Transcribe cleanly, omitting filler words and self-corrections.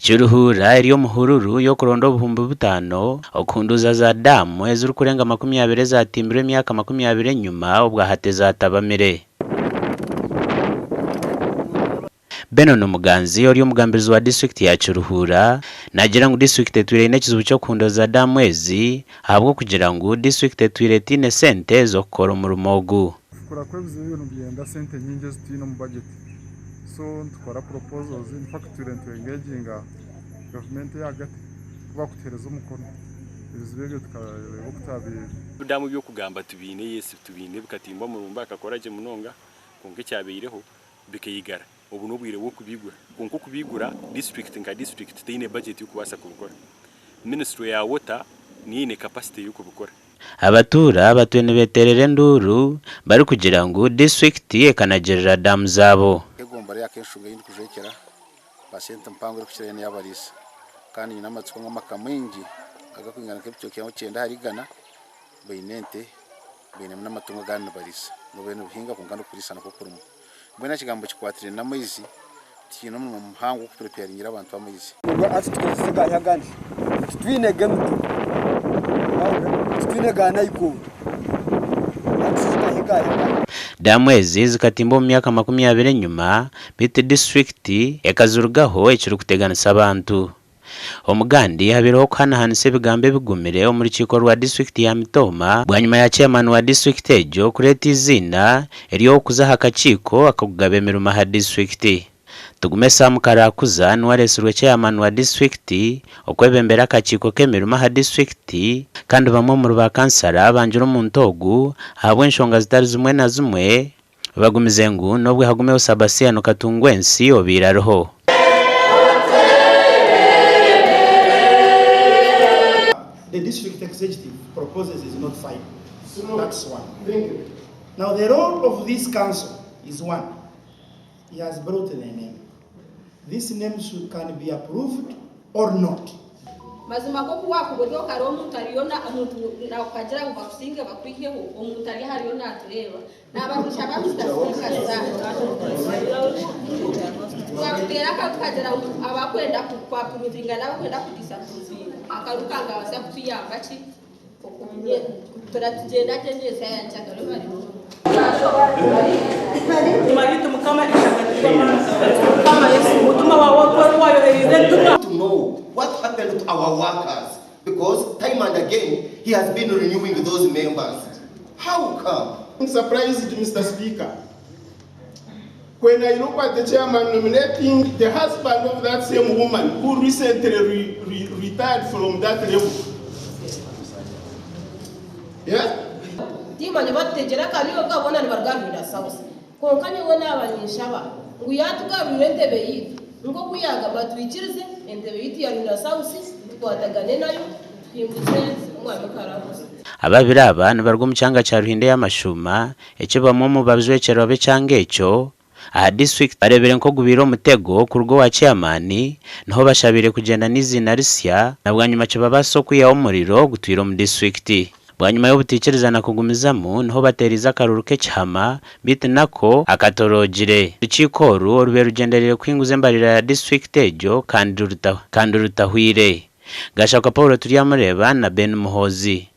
Kiruhura iriyo muhururu yo kuronda obuhumbi 5 okunduuza za damu eziri kurenga 20 zatimbirwe emyaka 20 nyuma obwa hate zatabamire. Beno n'omuganzi ori omugambirizi wa district ya Kiruhura nagira ngu district etwire n'ekizibu kyo kunduuza damu ezi ahabwo kugira ngu district etwire tine sente z'okukora omurimo ogu. Kora kwebizibu ibintu byenda sente nyingi zitine mu budget. So tukora proposals in fact to engaging government yagati kuba kutereza umukono ibizibu tukareba kutabi damu byo kugamba tubine yesi tubine bukatimba mu rumba akakoraje munonga konke cyabeyireho bikayigara ubu nobwire wo kubigura konko kubigura district nka district tine budget yo kubasa kubikora ministry ya water niine capacity yo kubikora. Abatura batwene beterere nduru bari kugira ngo district ekanagerera damu zabo. Egomba ya keshunga yindi kujekera pasente mpango yo kukirene yabarisa kandi nyina amatsiko nk'amaka mwingi agakwingana kebyo cyo cyenda harigana bayinente bene n'amatungo gana barisa no bene buhinga kungana kurisa nako kurumu mbona kigambo kikwatire n'amaizi kino mu mpango ku preparingira abantu bamaizi ati tukisiga yagandi twine gemtu twine gana iko damu ezi zikatimba mu myaka 20 nyuma bite district ekazurugaho ekiri kuteganisa abantu. Omugandi habireho kuhanahanisa ebigambo bigumire omuri kiko rwa district ya Mitoma bwanyuma ya chairman wa district ejo kureta izina eriyo kuzaha akakiko akakugaba emirimo ha district. Tugume Sam Karakuza niwaresirwe chairman wa district okwebembera akakiko k'emirimo ha district kandi bamwe mu ba kansara banjira omuntu ogu habwe enshonga zitari zimwe na zimwe bagumize ngu nobwe hagumeho Sabasiano Katungwensi obiraroho. The district executive proposes is not fine. That's one. Now the role of this council is one. He has brought a name. This name can be approved or not. Mazima ko kuwa kubodo karo omuntu aliona omuntu na ukagira ngo bakusinge bakwiheho omuntu ali haliona atureba n'abantu abamutafika twabwira ka tukagira abakwenda kwa purutinga n'abakwenda kudisapuzinga akarukanga basa kutuyamba ki okumye turatugenda neza yancyagaro bari Marito mukama kama Yesu mutuma wayo to know what happened to our workers because time and again he has been renewing those members. How come? I'm surprised, Mr. Speaker. When I look at the chairman nominating the husband of that same woman who recently retired from that level. Yeah? Tima nibategera kaniyo gabona nibargamira sauce. Konkanye wona abanyeshaba. Uyatugarure entebe yitu. Ngo kuyaga batwikirize entebe yitu ya runda sauce twatagane nayo twimbuze umwana karabuze. Ababiri abantu barwo mu cyanga cya Ruhinde y'amashuma ecyo bamwe mu babizwekero be cyanga ecyo aha district barebere nko gubira umutego ku rugo wa chairman naho bashabire kugenda n'izina risya nabwanyuma cyo babaso kuya umuriro gutwira mu district bwanyuma yo butikirizana kugumizamo naho bateriza akaruru ke cyama bite nako akatorogire ikikoru orube rugenderere kwinguze mbarira ya district ejo kandi rutahwire gashaka Paulo turiyamureba na Ben Muhozi.